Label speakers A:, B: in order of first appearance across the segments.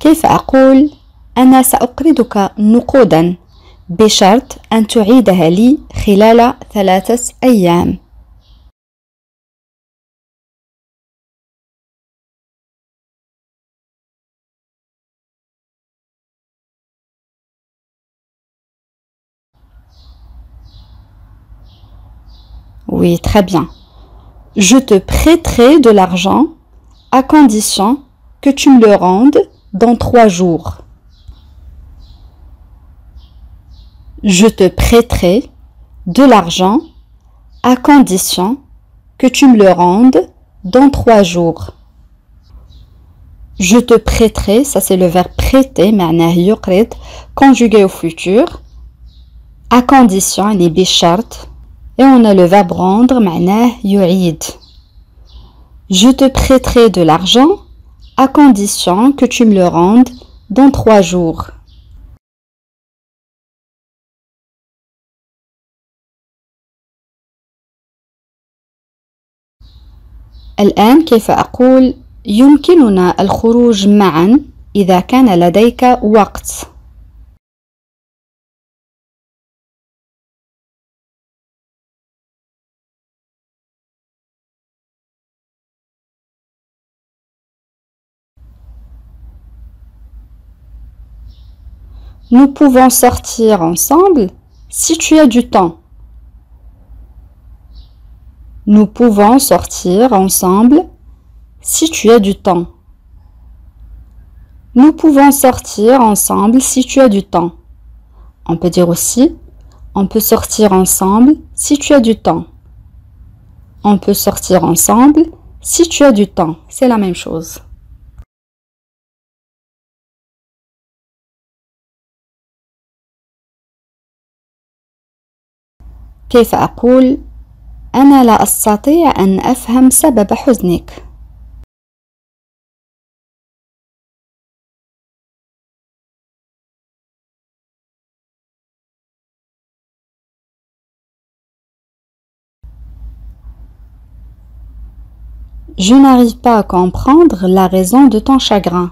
A: كيف أقول أنا سأقرضك نقودا بشرط أن تعيدها لي خلال 3 أيام. Oui, très bien. Je te prêterai de l'argent à condition que tu me le rendes dans 3 jours. Je te prêterai de l'argent à condition que tu me le rendes dans 3 jours. Je te prêterai, ça c'est le verbe prêter, معناه يقرض, conjugué au futur, à condition, يعني بشرط, et on a le verbe rendre, معناه يعيد. Je te prêterai de l'argent à condition que tu me le rendes dans 3 jours. الآن كيف أقول يمكننا الخروج معا إذا كان لديك وقت. Nous pouvons sortir ensemble si tu as du temps. Nous pouvons sortir ensemble si tu as du temps. Nous pouvons sortir ensemble si tu as du temps. On peut dire aussi, on peut sortir ensemble si tu as du temps. On peut sortir ensemble si tu as du temps. C'est la même chose. كيف أقول أنا لا أستطيع أن أفهم سبب حزنك. Je n'arrive pas à comprendre la raison de ton chagrin.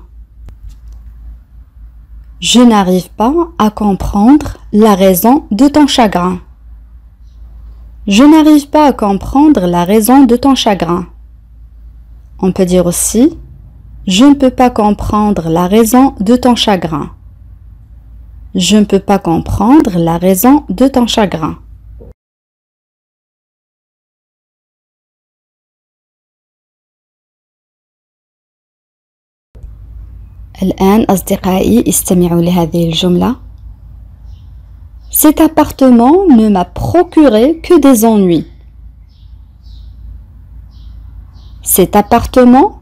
A: Je n'arrive pas à comprendre la raison de ton chagrin. Je n'arrive pas à comprendre la raison de ton chagrin. On peut dire aussi, je ne peux pas comprendre la raison de ton chagrin. Je ne peux pas comprendre la raison de ton chagrin. الآن أصدقائي استمعوا لهذه الجملة. Cet appartement ne m'a procuré que des ennuis. Cet appartement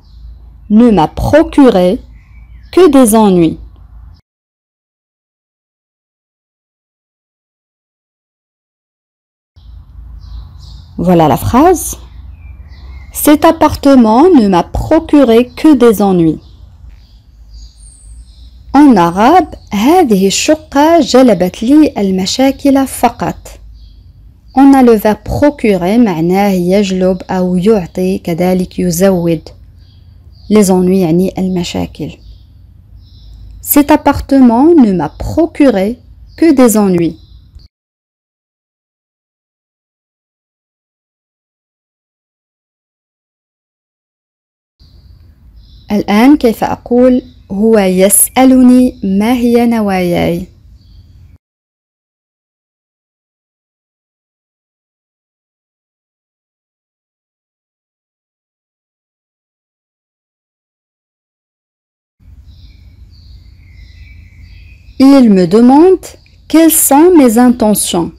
A: ne m'a procuré que des ennuis. Voilà la phrase. Cet appartement ne m'a procuré que des ennuis. En arabe, هذه الشقة جلبت لي المشاكل فقط. On a le verbe procurer معناه يجلب أو يعطي كذلك يزود. Les ennuis يعني المشاكل. Cet appartement ne m'a procuré que des ennuis. الآن كيف أقول هو يسألني ما هي نواياي. Il me demande quelles sont mes intentions.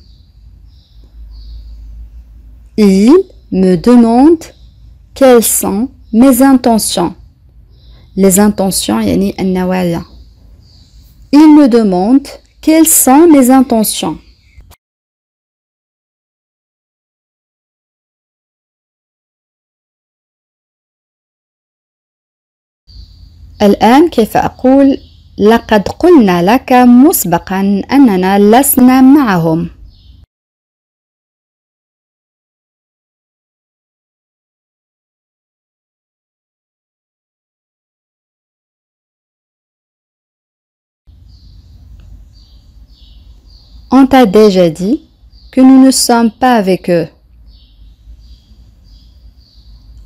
A: Il me demande quelles sont mes intentions. Les intentions يعني النوايا. Il me demande quelles sont mes intentions. الآن كيف أقول لقد قلنا لك مسبقا أننا لسنا معهم. On t'a déjà dit que nous ne sommes pas avec eux.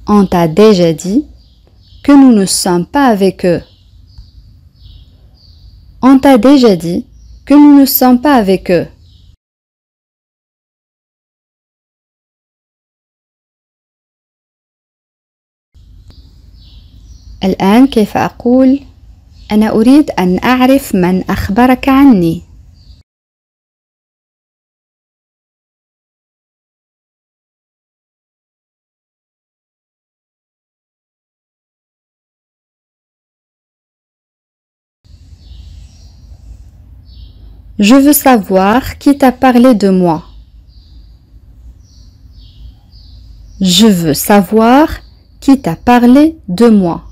A: On t'a déjà dit que nous ne sommes pas avec eux. On t'a déjà dit que nous ne sommes pas avec eux. الآن كيف أقول أنا أريد أن أعرف من أخبرك عني. Je veux savoir qui t'a parlé de moi. Je veux savoir qui t'a parlé de moi.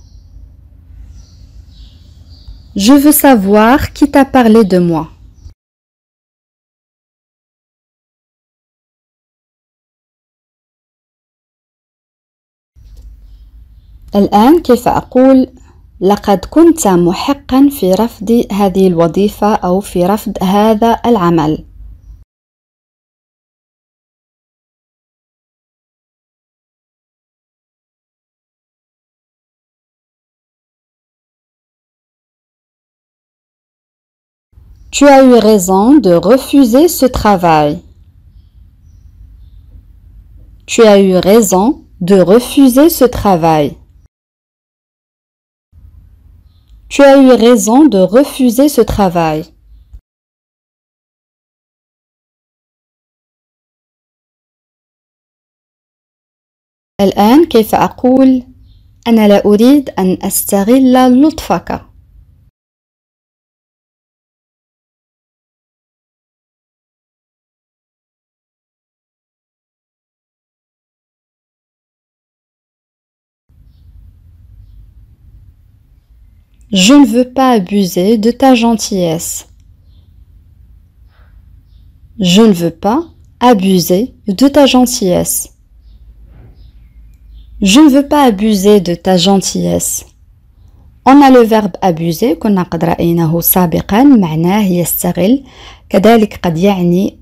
A: Je veux savoir qui t'a parlé de moi. الآن كيف أقول لقد كنت محقا في رفض هذه الوظيفة أو في رفض هذا العمل. Tu as eu raison de refuser ce travail. Tu as eu raison de refuser ce travail. Tu as eu raison de refuser ce travail. الآن كيف أقول أنا لا أريد أن أستغل لطفك. Je ne veux pas abuser de ta gentillesse. Je ne veux pas abuser de ta gentillesse. Je ne veux pas abuser de ta gentillesse. On a le verbe abuser كنا قد رأيناه سابقا معناه يستغل كذلك قد يعني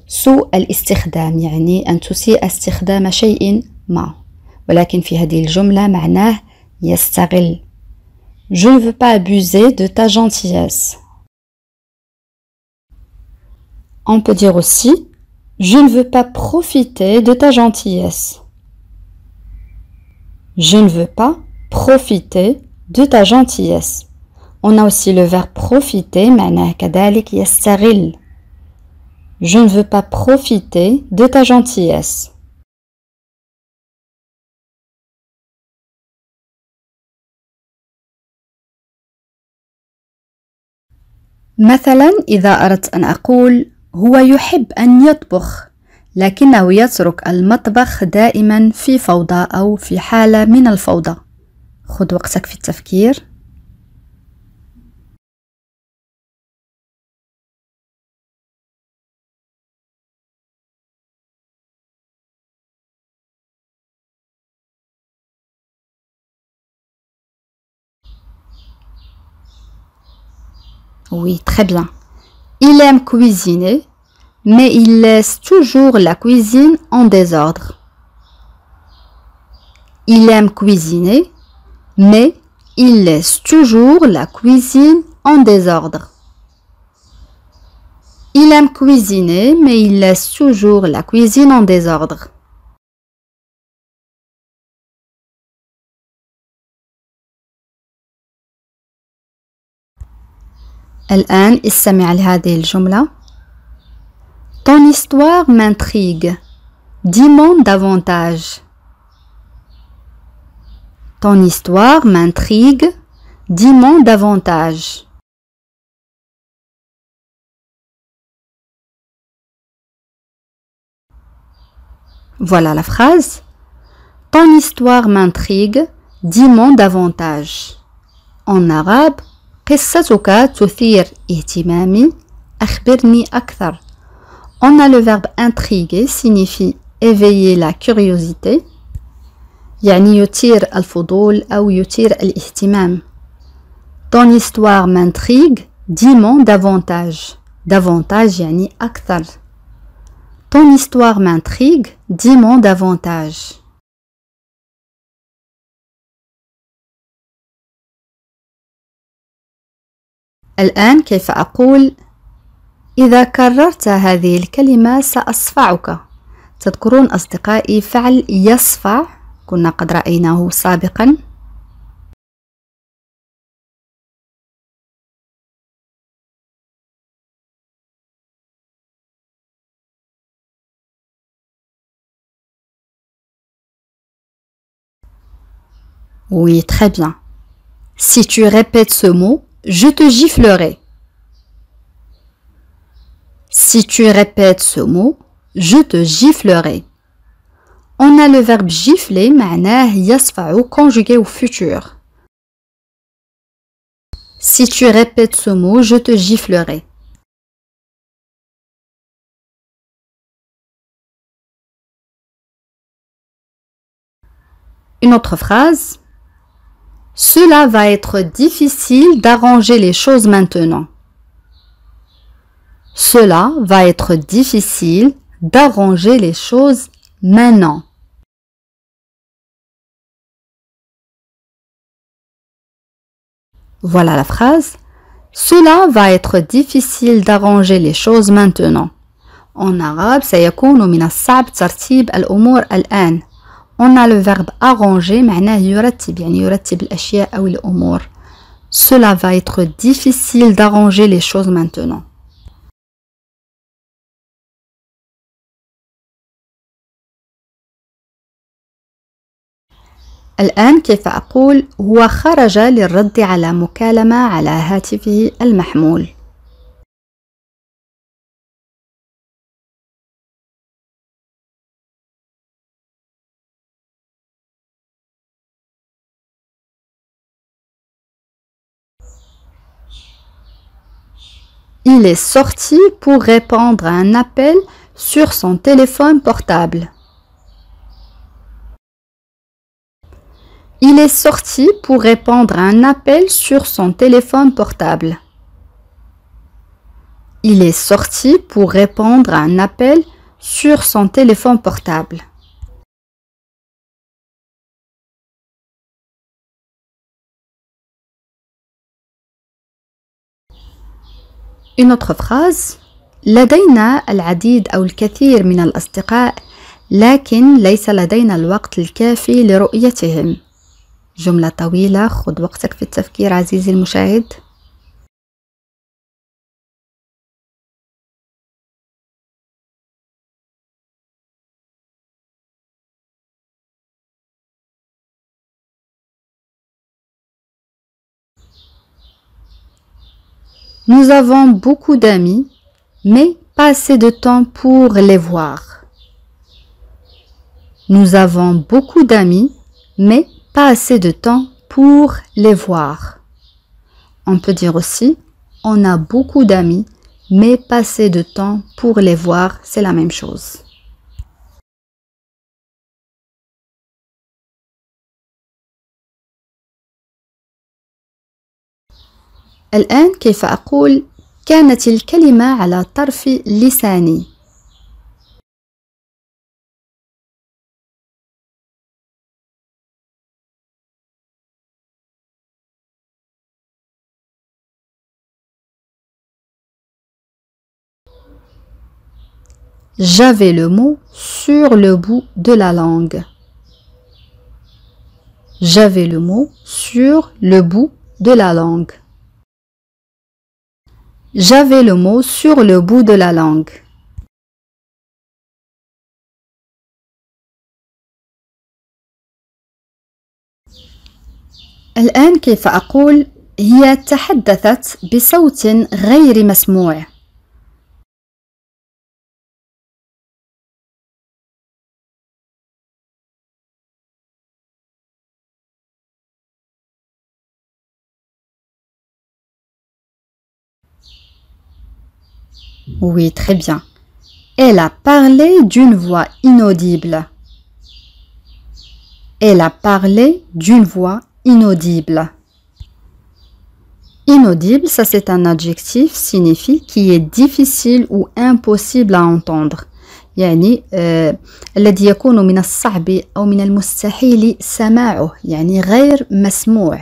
A: سوء الاستخدام يعني أن تسيء استخدام شيء ما ولكن في هذه الجملة معناه يستغل. Je ne veux pas abuser de ta gentillesse. On peut dire aussi je ne veux pas profiter de ta gentillesse. Je ne veux pas profiter de ta gentillesse. On a aussi le verbe profiter معناه كذلك يستغل. Je ne veux pas profiter de ta gentillesse. مثلا إذا أردت أن أقول هو يحب أن يطبخ لكنه يترك المطبخ دائما في فوضى أو في حالة من الفوضى. خذ وقتك في التفكير. Oui, très bien. Il aime cuisiner, mais il laisse toujours la cuisine en désordre. Il aime cuisiner, mais il laisse toujours la cuisine en désordre. Il aime cuisiner, mais il laisse toujours la cuisine en désordre. الآن استمع لهذه الجملة. Ton histoire m'intrigue. Dis-moi davantage. Ton histoire m'intrigue. Dis-moi davantage. Voilà la phrase. Ton histoire m'intrigue. Dis-moi davantage. En arabe, قصتك تثير اهتمامي. أخبرني أكثر. On a le verbe intriguer signifie éveiller la curiosité. يعني يثير الفضول أو يثير الاهتمام. Ton histoire m'intrigue. Dis-moi davantage. davantage يعني أكثر. Ton histoire m'intrigue, dis-moi davantage. الآن كيف أقول إذا كررت هذه الكلمة سأصفعك. تذكرون أصدقائي فعل يصفع كنا قد رأيناه سابقا. Oui, très bien. Si tu répètes ce mot, je te giflerai. Si tu répètes ce mot, je te giflerai. On a le verbe gifler معناه يصفع conjugué au futur. Si tu répètes ce mot, je te giflerai. Une autre phrase. Cela va être difficile d'arranger les choses maintenant. Cela va être difficile d'arranger les choses maintenant. Voilà la phrase. Cela va être difficile d'arranger les choses maintenant. En arabe, سيكون من الصعب ترتيب الأمور الآن. On a le verbe arranger معناه يرتب يعني يرتب الأشياء أو الأمور. Cela va être difficile d'arranger les choses maintenant. الآن كيف أقول هو خرج للرد على مكالمة على هاتفه المحمول. Il est sorti pour répondre à un appel sur son téléphone portable. Il est sorti pour répondre à un appel sur son téléphone portable. Il est sorti pour répondre à un appel sur son téléphone portable. Une autre phrase. لدينا العديد أو الكثير من الأصدقاء لكن ليس لدينا الوقت الكافي لرؤيتهم. جملة طويلة، خذ وقتك في التفكير عزيزي المشاهد. Nous avons beaucoup d'amis, mais pas assez de temps pour les voir. Nous avons beaucoup d'amis, mais pas assez de temps pour les voir. On peut dire aussi, on a beaucoup d'amis, mais pas assez de temps pour les voir, c'est la même chose. الآن كيف أقول كانت الكلمة على طرف لساني. J'avais le mot sur le bout de la langue. J'avais le mot sur le bout de la langue. J'avais le mot sur le bout de la langue. الآن كيف أقول هي تحدثت بصوت غير مسموع. Oui, très bien. Elle a parlé d'une voix inaudible. Elle a parlé d'une voix inaudible. Inaudible, ça c'est un adjectif signifie qui est difficile ou impossible à entendre. يعني الذي يكون من الصعب أو من المستحيل سماعه يعني غير مسموع.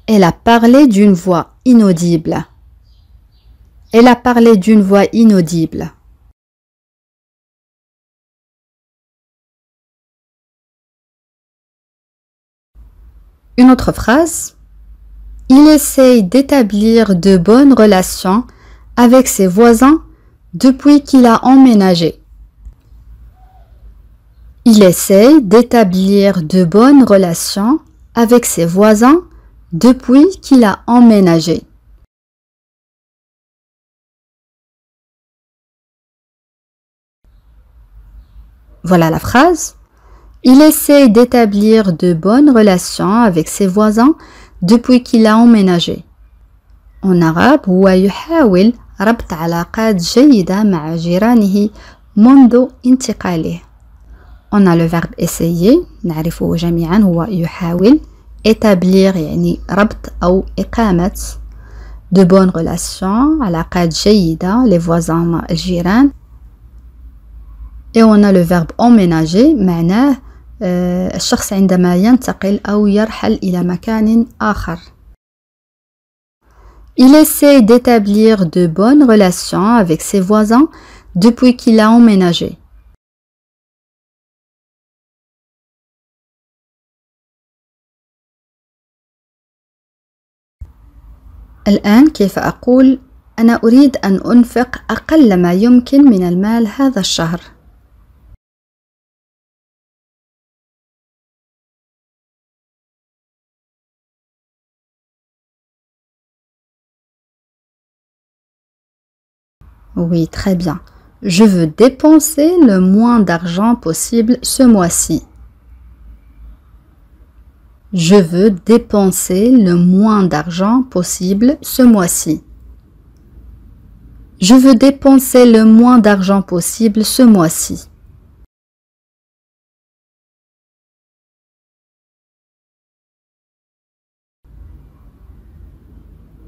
A: Elle a parlé d'une voix inaudible. Elle a parlé d'une voix inaudible. Une autre phrase. Il essaye d'établir de bonnes relations avec ses voisins depuis qu'il a emménagé. Il essaye d'établir de bonnes relations avec ses voisins depuis qu'il a emménagé. Voilà la phrase. Il essaye d'établir de bonnes relations avec ses voisins depuis qu'il a emménagé. En arabe, هو يحاول ربط علاقات جيدة مع جيرانه منذ انتقاله. On a le verbe essayer, نعرفه جميعا هو يحاول. Établir يعني ربط أو إقامة. De bonnes relations, علاقات جيدة, les voisins مع الجيران. Et on a le verbe emménager, معناه الشخص عندما ينتقل أو يرحل إلى مكان آخر. Il essaie d'établir de bonnes relations avec ses voisins depuis qu'il a emménagé. الآن كيف أقول أنا أريد أن أنفق أقل ما يمكن من المال هذا الشهر. Oui, très bien. Je veux dépenser le moins d'argent possible ce mois-ci. Je veux dépenser le moins d'argent possible ce mois-ci. Je veux dépenser le moins d'argent possible ce mois-ci.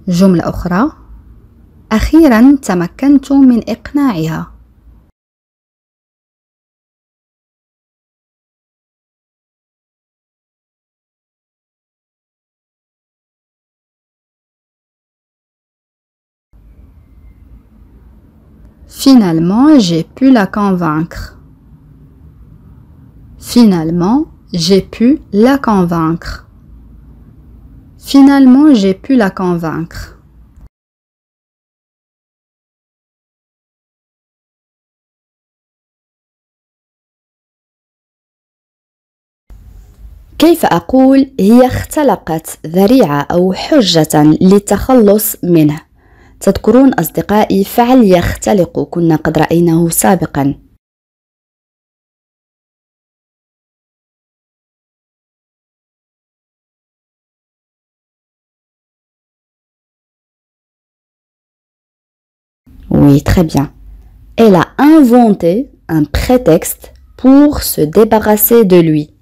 A: جملة أخرى. أخيراً تمكنت من إقناعها. Finalement, j'ai pu la convaincre. Finalement, j'ai pu la convaincre. Finalement, j'ai pu la convaincre. كيف أقول هي اختلقت ذريعة أو حجة للتخلص منه؟ تذكرون أصدقائي فعل يختلق كنا قد رأيناه سابقا. Oui, très bien. Elle a inventé un prétexte pour se débarrasser de lui.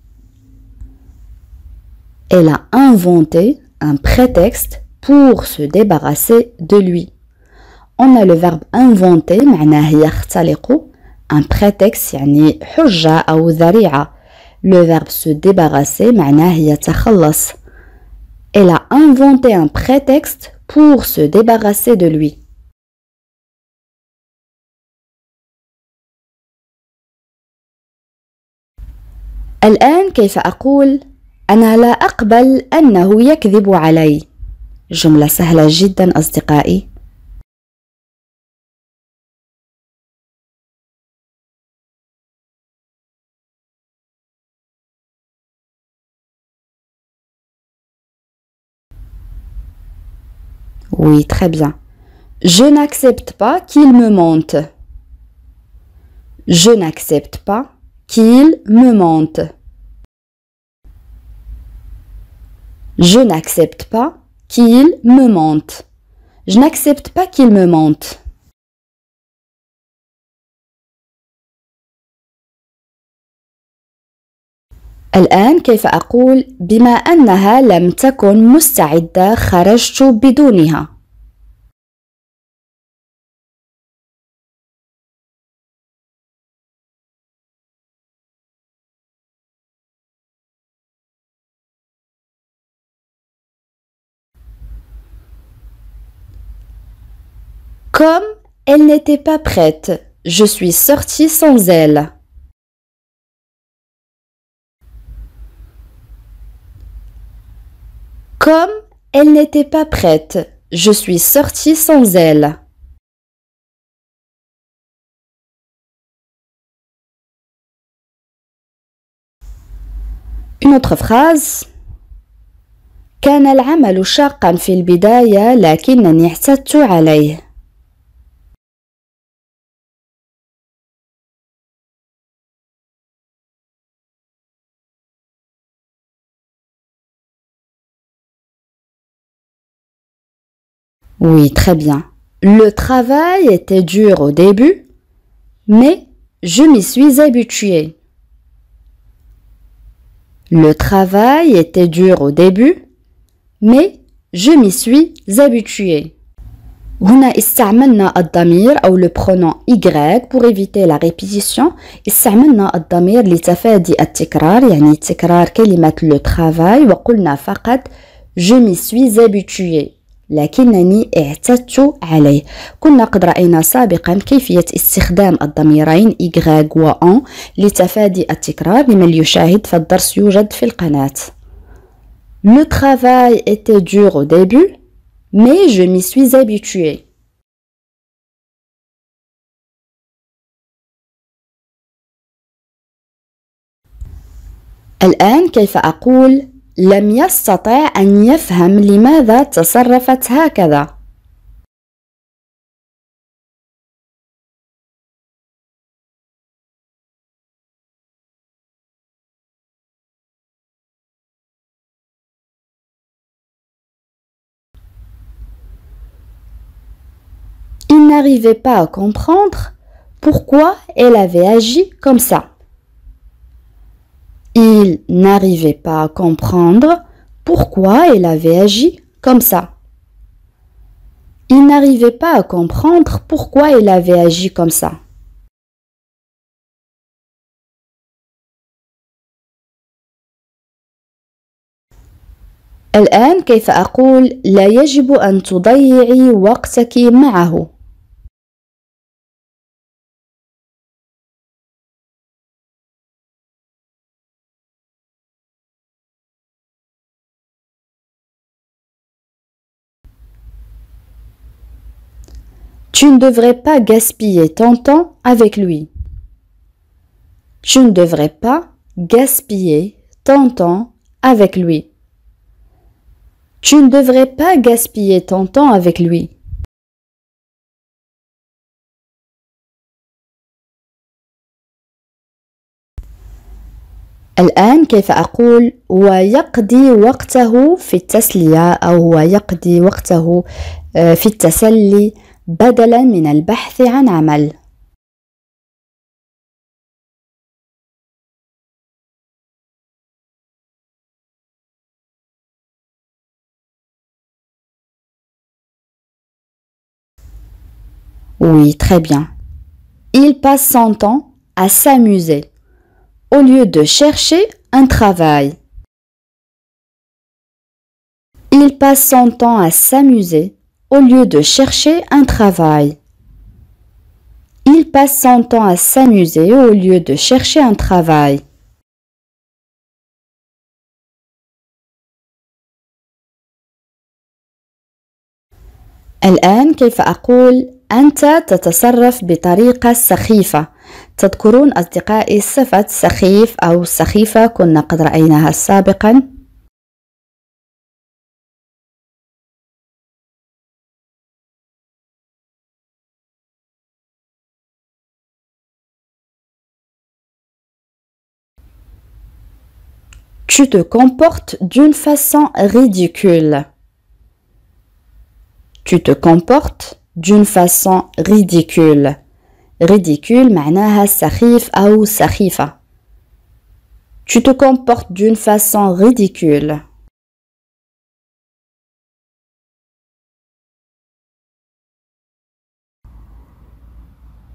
A: Elle a inventé un prétexte pour se débarrasser de lui. On a le verbe inventer معناه يختلق. Un prétexte يعني حجة أو ذريعة. Le verbe se débarrasser معناه يتخلص. Elle a inventé un prétexte pour se débarrasser de lui. الآن كيف أقول أنا لا أقبل أنه يكذب علي؟ جملة سهلة جدا أصدقائي. Oui, très bien. Je n'accepte pas qu'il me mente. Je n'accepte pas qu'il me mente. Je n'accepte pas qu'il me mente. Je n'accepte pas qu'il me mente. الآن كيف أقول بما أنها لم تكن مستعدة خرجت بدونها. Comme elle n'était pas prête, je suis sortie sans elle. Comme elle n'était pas prête, je suis sortie sans elle. Une autre phrase. كان العمل شاقا في البداية لكنني اعتدت عليه. Oui, très bien. Le travail était dur au début, mais je m'y suis habituée. Le travail était dur au début, mais je m'y suis habituée. هنا استعملنا الضمير أو le pronom Y pour éviter la répétition. استعملنا الضمير لتفادي التكرار، يعني تكرار كلمة le travail، وقلنا فقط je m'y suis habituée، لكنني اعتدت عليه. كنا قد رأينا سابقا كيفية استخدام الضميرين Y و on لتفادي التكرار. لمن يشاهد فالدرس يوجد في القناة. Le travail était dur au début, mais je m'y suis habituée. الآن كيف أقول لم يستطع أن يفهم لماذا تصرفت هكذا. Il n'arrivait pas à comprendre pourquoi elle avait agi comme ça. Il n'arrivait pas à comprendre pourquoi elle avait agi comme ça. Il n'arrivait pas à comprendre pourquoi elle avait agi comme ça. الآن كيف أقول لا يجب أن تضيعي وقتك معه. Tu ne devrais pas gaspiller ton temps avec lui. Tu ne devrais pas gaspiller ton temps avec lui. Tu ne devrais pas gaspiller ton temps avec lui. الآن كيف أقول ويقضي وقته في التسلية أو هو يقضي وقته في التسلي بدلا من البحث عن عمل. Oui, très bien. Il passe son temps à s'amuser au lieu de chercher un travail. Il passe son temps à s'amuser au lieu de chercher un travail. Il passe son temps à s'amuser au lieu de chercher un travail. الآن كيف أقول أنت تتصرف بطريقة سخيفة. تذكرون أصدقائي صفة سخيف أو سخيفة كنا قد رأيناها سابقا. Tu te comportes d'une façon ridicule. Tu te comportes d'une façon ridicule. ridicule معناها سخيف أو سخيفة. Tu te comportes d'une façon ridicule.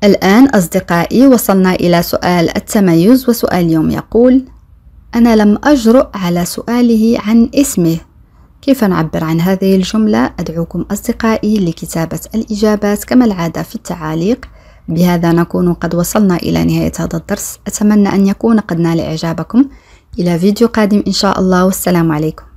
A: الآن أصدقائي وصلنا إلى سؤال التميز، وسؤال اليوم يقول: أنا لم أجرؤ على سؤاله عن اسمه. كيف نعبر عن هذه الجملة؟ أدعوكم أصدقائي لكتابة الإجابات كما العادة في التعاليق. بهذا نكون قد وصلنا إلى نهاية هذا الدرس. أتمنى أن يكون قد نال إعجابكم. إلى فيديو قادم إن شاء الله، والسلام عليكم.